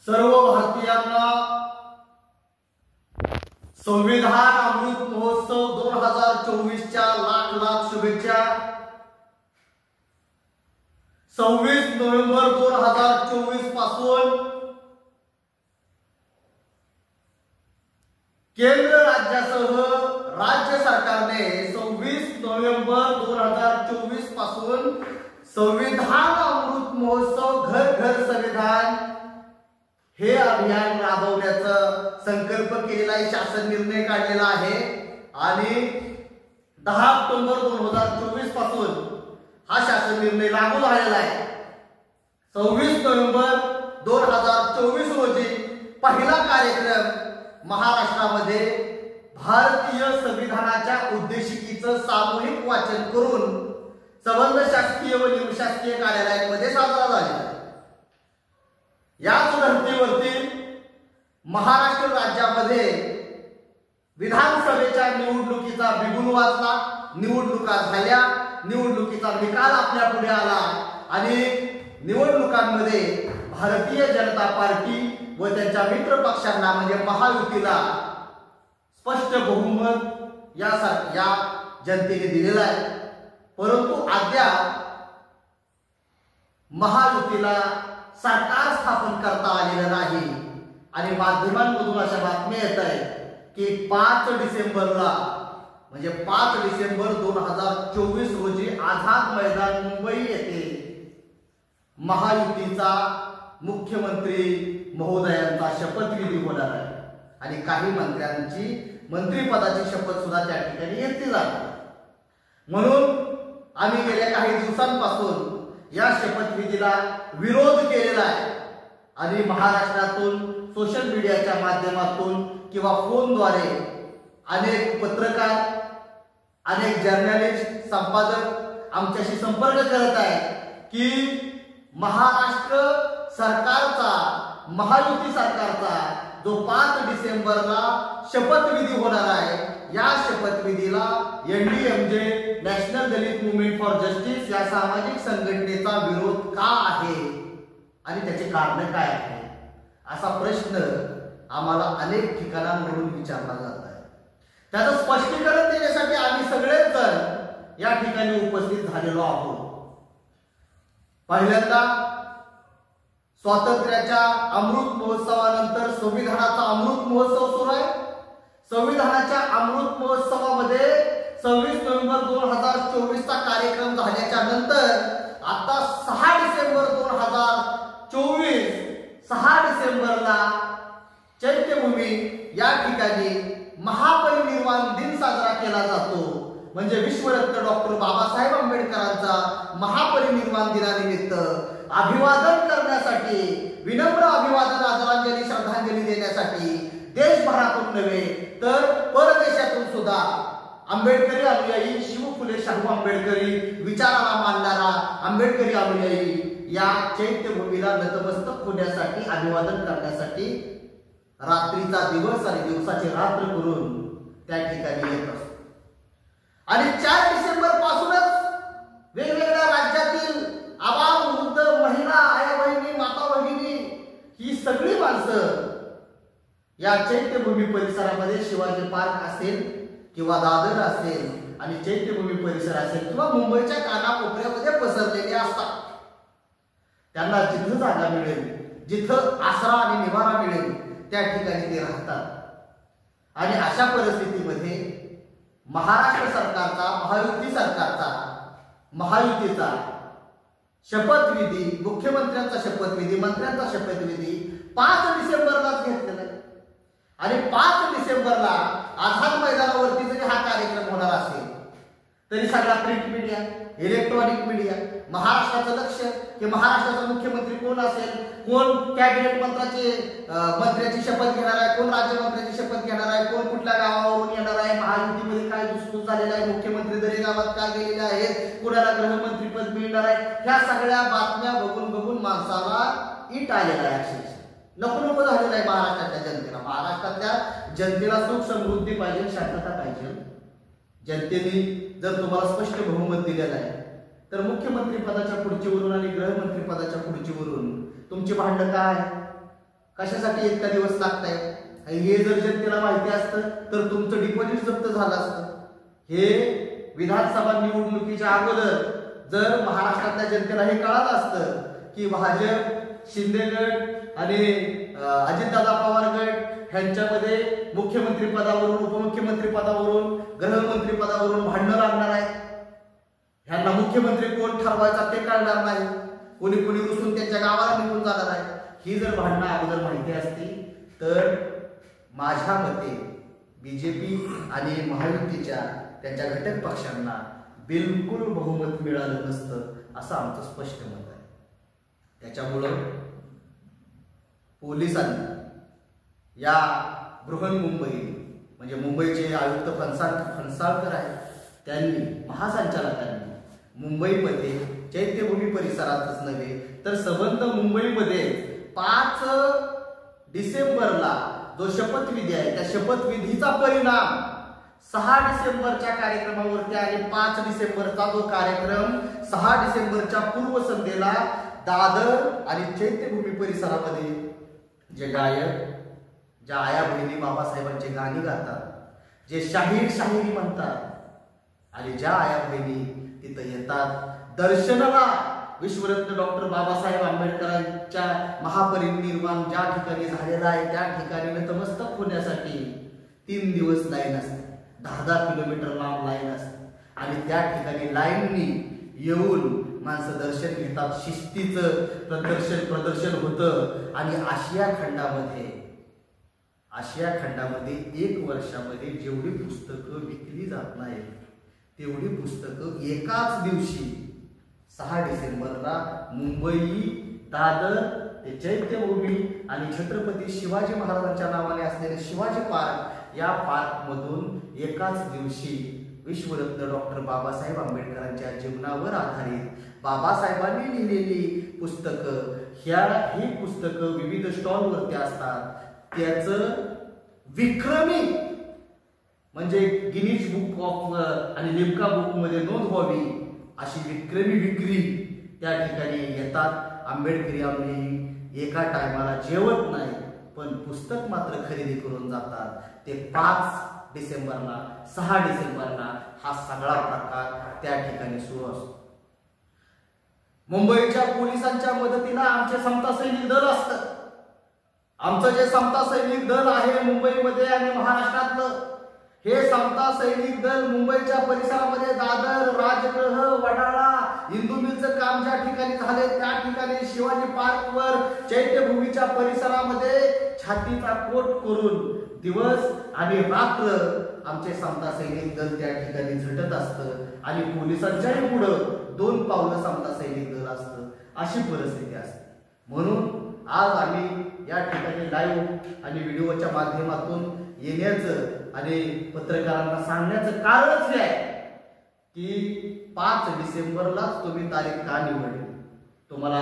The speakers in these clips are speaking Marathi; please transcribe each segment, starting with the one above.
सर्व भारतीयांना संविधान अमृत महोत्सव 2024च्या लाख लाख शुभेच्छा। 26 नोव्हेंबर 2024 पासून केंद्र राज्यासह राज्य सरकारने 26 नोव्हेंबर 2024 पासून संविधान अमृत महोत्सव घर घर संविधान हे अभियान राबवण्याचा संकल्प केलेला आहे। शासन निर्णय काढलेला आहे आणि 10 ऑक्टोबर 2024 पासून हा शासन निर्णय लागू झालेला आहे। 26 नोव्हेंबर 2024 रोजी पहिला कार्यक्रम महाराष्ट्रामध्ये भारतीय संविधानाच्या उद्देशिकेचं सामूहिक वाचन करून संबंध शासकीय व निमशासकीय कार्यालयांमध्ये साजरा झाला। याच धर्तीवरती महाराष्ट्र राज्यामध्ये विधानसभेच्या निवडणुकीचा बिगुल वाजला। निवडणुका झाल्या, निवडणुकीचा निकाल आपल्या पुढे आला आणि निवडणुकांमध्ये भारतीय जनता पार्टी व त्यांच्या मित्र पक्षांना म्हणजे महायुतीला स्पष्ट बहुमत या जनतेने दिलेला आहे। परंतु अद्याप महायुतीला सरकार स्थापन करता आलेलं नाही आणि माध्यमांमधून अशा बातम्या येत आहेत की 5 डिसेंबरला म्हणजे 5 डिसेंबर 2024 रोजी आझाद मैदान मुंबई येथे महायुतीचा मुख्यमंत्री महोदयांचा शपथविधी होणार आहे आणि काही मंत्र्यांची मंत्रिपदाची शपथ सुद्धा त्या ठिकाणी घेतली जाणार। म्हणून आम्ही गेल्या काही दिवसांपासून या शपथविधीला विरोध केलेला आहे आणि महाराष्ट्रातून सोशल मीडियाच्या माध्यमातून किंवा फोनद्वारे अनेक पत्रकार, अनेक जर्नलिस्ट, संपादक आमच्याशी संपर्क करत आहेत की महाराष्ट्र सरकारचा, महायुती सरकारचा जो 5 डिसेंबरला शपथविधी होणार आहे या शपथविधीला NDMJ national Dalit movement for justice या सामाजिक संघटनेचा विरोध का आहे आणि त्याचे कारण काय आहे असा प्रश्न आम्हाला अनेक ठिकाणांवरून विचारला जात आहे। त्याचं स्पष्टीकरण देण्यासाठी आम्ही सगळेच जण या ठिकाणी उपस्थित झालेलो आहोत। पहिल्यांदा स्वातंत्र्याच्या अमृत महोत्सवानंतर संविधानाचा अमृत महोत्सव सुरू आहे। संविधानाच्या अमृत महोत्सवामध्ये 26 नोव्हेंबर 2024 चा कार्यक्रम झाल्याच्या नंतर आता 6 डिसेंबर 2024 6 डिसेंबरला चैत्यभूमी या ठिकाणी महापरिनिर्वाण दिन साजरा केला जातो। म्हणजे विश्वरत्न डॉक्टर बाबासाहेब आंबेडकरांचा महापरिनिर्वाण दिनानिमित्त अभिवादन करण्यासाठी, विनम्र अभिवादन, आदरांजली, श्रद्धांजली देण्यासाठी देशभरातून नव्हे तर परदेशातून सुद्धा आंबेडकरी अनुयायी, शिव फुले शाहू आंबेडकरी विचाराला मानणारा आंबेडकरी अनुयायी या चैत्यभूमीला नतमस्तक होण्यासाठी, अभिवादन करण्यासाठी रात्रीचा दिवस आणि दिवसाची रात्र करून त्या ठिकाणी येत असतो। आणि 4 डिसेंबर पासूनच वेगवेगळ्या राज्यातील आबाल, वृद्ध, महिला, आया बहिणी, माता भगिनी ही सगळी माणसं या चैत्यभूमी परिसरामध्ये शिवाजी पार्क असेल किंवा दादर असेल आणि चैत्यभूमी परिसर असेल किंवा मुंबईच्या कानाकोपऱ्यामध्ये पसरलेले असतात। त्यांना जिथं जागा मिळेल, जिथं आसरा आणि निवारा मिळेल त्या ठिकाणी ते राहतात। आणि अशा परिस्थितीमध्ये महाराष्ट्र सरकारचा, महायुती सरकारचा, महायुतीचा शपथविधी, मुख्यमंत्र्यांचा शपथविधी, मंत्र्यांचा शपथविधी 5 डिसेंबरलाच घेतलेला आहे आणि 5 डिसेंबरला आझाद मैदानावरती जरी हा कार्यक्रम होणार असेल तरी सगळा प्रिंट मीडिया, इलेक्ट्रॉनिक मीडिया महाराष्ट्राचं लक्ष की महाराष्ट्राचा मुख्यमंत्री कोण असेल, कोण कॅबिनेट मंत्र्याची शपथ घेणार आहे, कोण राज्यमंत्र्याची शपथ घेणार आहे, कोण कुठल्या गावावरून येणार आहे, महायुतीमध्ये काय धुसफूस झालेला आहे, मुख्यमंत्री दरी गावात का गेलेले आहेत, कुणाला गृहमंत्री पद मिळणार आहे, ह्या सगळ्या बातम्या बघून बघून माणसाला इट आलेला आहे। अक्षरशः नको नको झालेला आहे महाराष्ट्राच्या जनतेला। महाराष्ट्रातल्या जनतेला सुख समृद्धी पाहिजे, शांतता पाहिजे। जनतेने जर तुम्हाला स्पष्ट बहुमत दिलेलं आहे तर मुख्यमंत्री पदाच्या खुर्चीवरून आणि गृहमंत्री पदाच्या खुर्चीवरून तुमची भांडणं काय? कशासाठी इतका दिवस लागताय? हे जर जनतेला माहिती असतं तर तुमचं डिपॉझिट जप्त झालं असतं. हे विधानसभा निवडणुकीच्या अगोदर जर महाराष्ट्रातल्या जनतेला हे कळलं असतं की भाजप, शिंदे गट आणि अजितदादा पवार गट ह्यांच्यामध्ये मुख्यमंत्री पदावरून, उपमुख्यमंत्री पदावरून, गृहमंत्री पदावरून भांडणं लागणार आहेत, ह्यांना मुख्यमंत्री कोण ठरवायचा ते कळणार नाही, कोणी कोणी रुसून त्यांच्या गावाला निघून जाणार आहे. ही जर भांडणं अगोदर माहिती असती तर माझ्या मते बीजेपी आणि महायुतीच्या त्यांच्या घटक पक्षांना बिलकुल बहुमत मिळालं नसतं असं आमचं स्पष्ट मत आहे. त्याच्यामुळं पोलिसांनी या बृहन्मुंबई म्हणजे मुंबईचे आयुक्त फणसाळकर आहेत, त्यांनी महासंचालकांनी मुंबईमध्ये चैत्यभूमी परिसरातच नव्हे तर संबंध मुंबईमध्ये 5 डिसेंबरला जो शपथविधी आहे त्या शपथविधीचा परिणाम 6 डिसेंबरच्या कार्यक्रमावरती आणि 5 डिसेंबरचा जो कार्यक्रम 6 डिसेंबरच्या पूर्वसंध्येला दादर आणि चैत्यभूमी परिसरामध्ये जे गायक, ज्या आया बहिणी बाबासाहेबांची गाणी गातात, जे शाहिरी म्हणतात आणि ज्या आया बहिणी तिथं येतात दर्शनाला विश्वरत्न डॉक्टर बाबासाहेब आंबेडकरांच्या महापरिनिर्वाण ज्या ठिकाणी झालेलं आहे त्या ठिकाणी नतमस्तक होण्यासाठी 3 दिवस लाईन असते, 10-10 किलोमीटर लांब लाईन असते आणि त्या ठिकाणी लाईननी येऊन माणसं दर्शन घेतात. शिस्तीचं प्रदर्शन होतं आणि आशिया खंडामध्ये 1 वर्षामध्ये जेवढी पुस्तकं विकली जात नाहीत तेवढी पुस्तकं एकाच दिवशी 6 डिसेंबरला मुंबई, दादर ते चैत्यभूमी आणि छत्रपती शिवाजी महाराजांच्या नावाने असलेले शिवाजी पार्क या पार्कमधून एकाच दिवशी विश्वरत्न डॉक्टर बाबासाहेब आंबेडकरांच्या जीवनावर आधारित बाबासाहेबांनी लिहिलेली पुस्तकं, ही पुस्तकं विविध स्टॉलवरती असतात. त्याचं विक्रमी म्हणजे गिनीज बुक ऑफ आणि लिम्का बुक मध्ये नोंद व्हावी अशी विक्रमी विक्री त्या ठिकाणी येतात. आंबेडकरी आम्ही एका टायमाला जेवत नाही पण पुस्तक मात्र खरेदी करून जातात. ते 5 डिसेंबरला 6 डिसेंबरला हा सगळा प्रकार त्या ठिकाणी सुरू असतो. मुंबईच्या पोलिसांच्या मदतीला आमचे समता सैनिक दल असतं. आमचं जे समता सैनिक दल आहे मुंबईमध्ये आणि महाराष्ट्रातलं, हे समता सैनिक दल मुंबईच्या परिसरामध्ये दादर, राजगृह, वडाळा, इंदू मिलचं काम ज्या ठिकाणी झाले त्या ठिकाणी शिवाजी पार्कवर चैत्यभूमीच्या परिसरामध्ये छातीचा कोट करून दिवस आणि रात्र आमचे समता सैनिक दल त्या ठिकाणी झटत असतं आणि पोलिसांच्याही पुढं 2 पावलं समता सैनिक दल असतं. अशी परिस्थिती असते. म्हणून आज आम्ही या ठिकाणी लाईव्ह आणि व्हिडिओच्या माध्यमातून येण्याचं आणि पत्रकारांना सांगण्याचं कारणच हे आहे की 5 डिसेंबरलाच तुम्ही तारीख का निवडली? तुम्हाला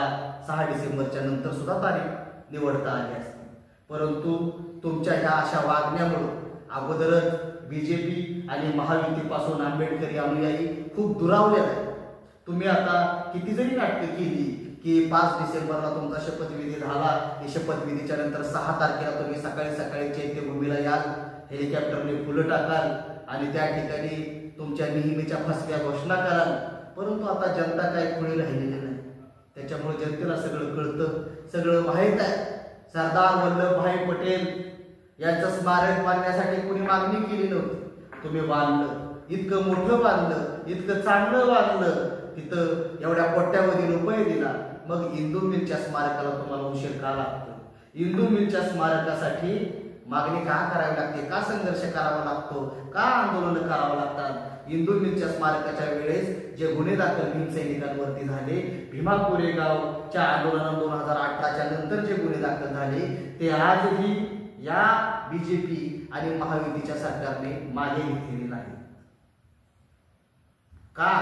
6 डिसेंबरच्या नंतर सुद्धा तारीख निवडता आली असते, परंतु तुमच्या ह्या अशा वागण्यामुळे अगोदरच बीजेपी आणि महायुतीपासून आंबेडकरी अनुयायी खूप दुरावलेला आहे. तुम्ही आता किती जरी नाटकं केली की 5 डिसेंबरला तुमचा शपथविधी झाला, की शपथविधीच्या नंतर 6 तारखेला तुम्ही सकाळी चैत्यभूमीला याल, हेलिकॉप्टरने फुलं टाकाल आणि त्या ठिकाणी तुमच्या नेहमीच्या फसव्या घोषणा कराल, परंतु आता जनता काय खुळी राहिलेली नाही. त्याच्यामुळे जनतेला सगळं कळतं, सगळं माहीत आहे. सरदार वल्लभभाई पटेल यांचं स्मारक बांधण्यासाठी कोणी मागणी केली नव्हती, तुम्ही बांधलं. इतकं मोठं बांधलं, इतकं चांगलं बांधलं, तिथं एवढ्या कोट्यावधी रुपये दिला. मग इंदू मिलच्या स्मारकाला तुम्हाला उशीर का लागतो? इंदू मिलच्या स्मारकासाठी मागणी का करावी लागते? का संघर्ष करावा लागतो? का आंदोलन करावं लागतात? इंदू मिलच्या स्मारकाच्या वेळेस जे गुन्हे दाखल भीम सैनिकांवरती झाले, भीमा कोरेगावच्या आंदोलनात 2018च्या नंतर जे गुन्हे दाखल झाले ते आजही या बीजेपी आणि महायुतीच्या सरकारने मागे घेतलेले नाही. का?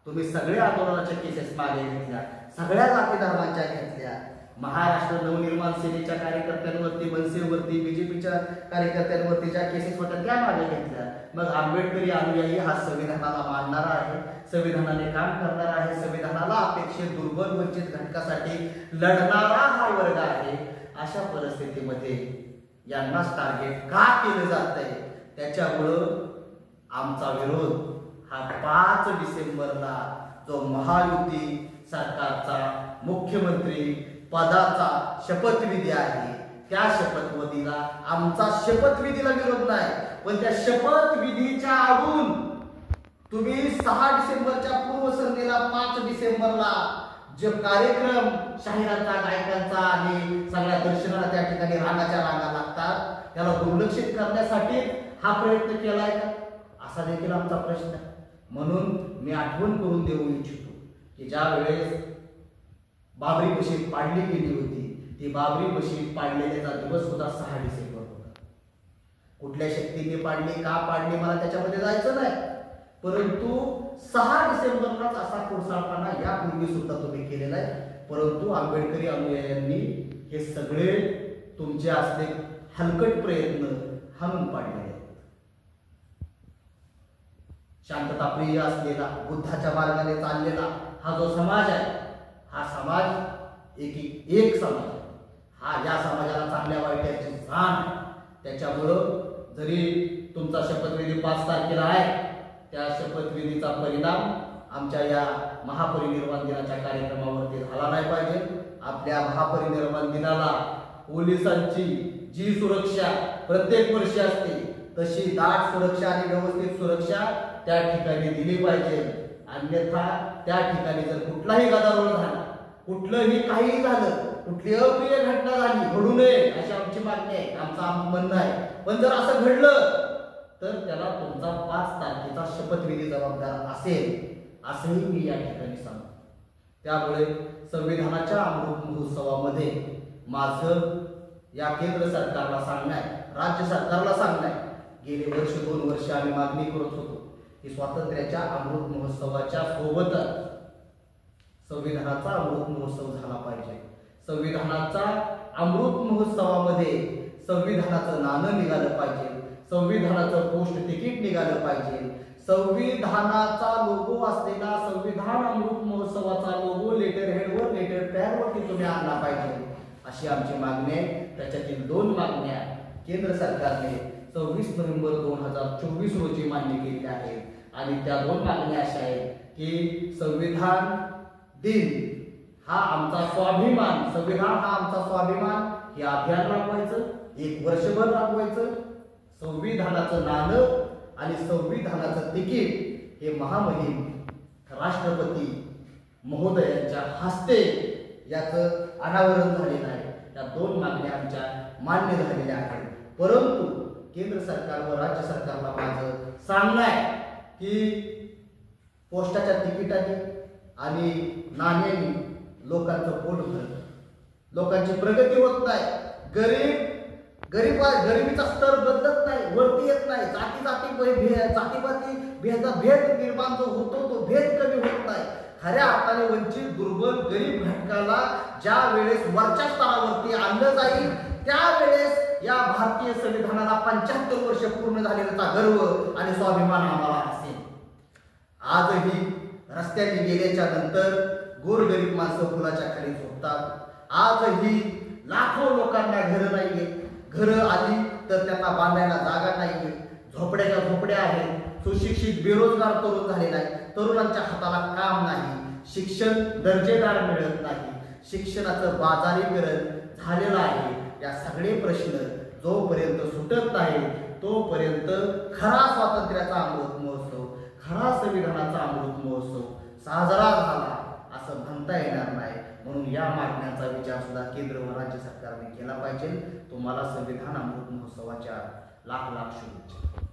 तुम्ही सगळे आंदोलनाच्या केसेस मागे घेतल्या, सगळ्या जाती धर्मांच्या घेतल्या. महाराष्ट्र नवनिर्माण सेनेच्या कार्यकर्त्यांवरती, मनसेवरती, बीजेपीच्या कार्यकर्त्यांवरती ज्या केसेस होत्या त्या मागे घेतल्या. मग आंबेडकरी अनुयायी हा संविधानाला मानणारा आहे, संविधानाने काम करणारा आहे, संविधानाला अपेक्षित दुर्बल वंचित घटकासाठी लढणारा हा वर्ग आहे अशा परिस्थितीमध्ये यांनाच टार्गेट का केलं जातंय, त्याच्यामुळं आमचा विरोध हा 5 डिसेंबरला जो महायुती सरकारचा मुख्यमंत्री पदाचा शपथविधी आहे त्या शपथविधीला, आमचा शपथविधीला विरोध नाही, पण त्या शपथविधीच्या आडून तुम्ही 6 डिसेंबरच्या पूर्वसंध्येला 5 डिसेंबरला जो कार्यक्रम शाहिरांचा, गायकांचा आणि सगळ्या दर्शनाला त्या ठिकाणी रांगाच्या रांगा लागतात, त्याला दुर्लक्षित करण्यासाठी हा प्रयत्न केलाय का, असा देखील आमचा प्रश्न आहे. म्हणून मी आठवण करून देऊ इच्छितो की ज्या वेळेस बाबरी मशीद पाडली गेली होती, ती बाबरी मशीद पाडलेल्याचा दिवस सुद्धा 6 डिसेंबर होता. कुठल्या शक्तीने पाडली, का पाडली, मला त्याच्यामध्ये जायचं नाही, परंतु 6 डिसेंबरलाच असा कोळसापणा यापूर्वी सुद्धा तुम्ही केलेला आहे. परंतु आंबेडकरी अनुयायांनी हे सगळे तुमचे असले हलकट प्रयत्न हाणून पाडलेले आहेत. शांतताप्रिय असलेला, बुद्धाच्या मार्गाने चाललेला हा जो समाज आहे, हा समाज एक समाज आहे. हा या समाजाला चांगल्या वाईटाची जाण आहे. त्याच्यामुळं जरी तुमचा शपथविधी 5 तारखेला आहे, त्या शपथविधीचा परिणाम आमच्या या महापरिनिर्वाण दिनाच्या कार्यक्रमावरती झाला नाही पाहिजे. आपल्या महापरिनिर्वाण दिनाला पोलिसांची जी सुरक्षा प्रत्येक वर्षी असते, तशी दाट सुरक्षा आणि व्यवस्थित सुरक्षा त्या ठिकाणी दिली पाहिजे. अन्यथा त्या ठिकाणी जर कुठलाही गदारोळ झाला, कुठलंही काही झालं, कुठली अप्रिय घटना झाली, घडू नये अशी आमची मागणी आहे, आमचं म्हणणं आहे. पण जर असं घडलं तर त्याला तुमचा 5 तारखेचा शपथविधी जबाबदार असेल, असंही मी या ठिकाणी सांगतो. त्यामुळे संविधानाच्या अमृत महोत्सवामध्ये माझं या केंद्र सरकारला सांगणं आहे, राज्य सरकारला सांगणं आहे, गेले 2 वर्ष आम्ही मागणी करत होतो की स्वातंत्र्याच्या अमृत महोत्सवाच्या सोबतच संविधानाचा अमृत महोत्सव झाला पाहिजे. संविधानाचा अमृत महोत्सवामध्ये संविधानाचं नाणं निघालं पाहिजे, संविधानाचं पोस्ट तिकीट निघालं पाहिजे, संविधानाचा लोगो असलेला संविधान अमृत महोत्सवाचा लोगो लेटर हेडवर, लेटर पॅडवरती तुम्ही आणला पाहिजे, अशी आमची मागणी आहे. त्याच्यातील 2 मागण्या केंद्र सरकारने 26 नोव्हेंबर 2024 रोजी मान्य केलेल्या आहेत आणि त्या 2 मागण्या अशा आहेत की संविधान दिन हा आमचा स्वाभिमान, संविधान हा आमचा स्वाभिमान हे अभियान राबवायचं, 1 वर्षभर राबवायचं. संविधानाचं नाणं आणि संविधानाचं तिकीट हे महामहिम राष्ट्रपती महोदयांच्या हस्ते याचं अनावरण झालेलं आहे. या 2 मागण्या आमच्या मान्य झालेल्या आहेत. परंतु केंद्र सरकार व राज्य सरकारला माझं सांगणं आहे की पोस्टाच्या तिकिटाने आणि नाण्याने लोकांचं पोट भरतं, लोकांची प्रगती होत नाही, गरिबीचा स्तर बदलत नाही, वरती येत नाही, जातीपाती भेद निर्माण जो होतो तो भेद कमी होत नाही. खऱ्या अर्थाने वंचित, दुर्बल, गरीब घटकाला ज्या वेळेस वरच्या स्तरावरती आणलं जाईल त्यावेळेस या भारतीय संविधानाला 75 वर्ष पूर्ण झालेल्याचा गर्व आणि स्वाभिमान आम्हाला असेल. आजही रस्त्याने गेल्याच्या नंतर गोरगरीब माणसं फुलाच्या खाली झोपतात. आजही लाखो लोकांना घरं नाहीये, घरं आली तर त्यांना बांधायला जागा नाहीये, झोपड्या आहेत. सुशिक्षित बेरोजगार तरुण झालेला आहे, तरुणांच्या हाताला काम नाही, शिक्षण दर्जेदार मिळत नाही, शिक्षणाचं बाजारीकरण झालेलं आहे. या सगळे प्रश्न जोपर्यंत सुटत नाही तोपर्यंत खरा स्वातंत्र्याचा अमृत महोत्सव, खरा संविधानाचा अमृत महोत्सव साजरा झाला असं म्हणता येणार नाही. म्हणून या मागण्यांचा विचार सुद्धा केंद्र व राज्य सरकारने केला पाहिजे. तुम्हाला संविधान अमृत महोत्सवाच्या लाख शुभेच्छा.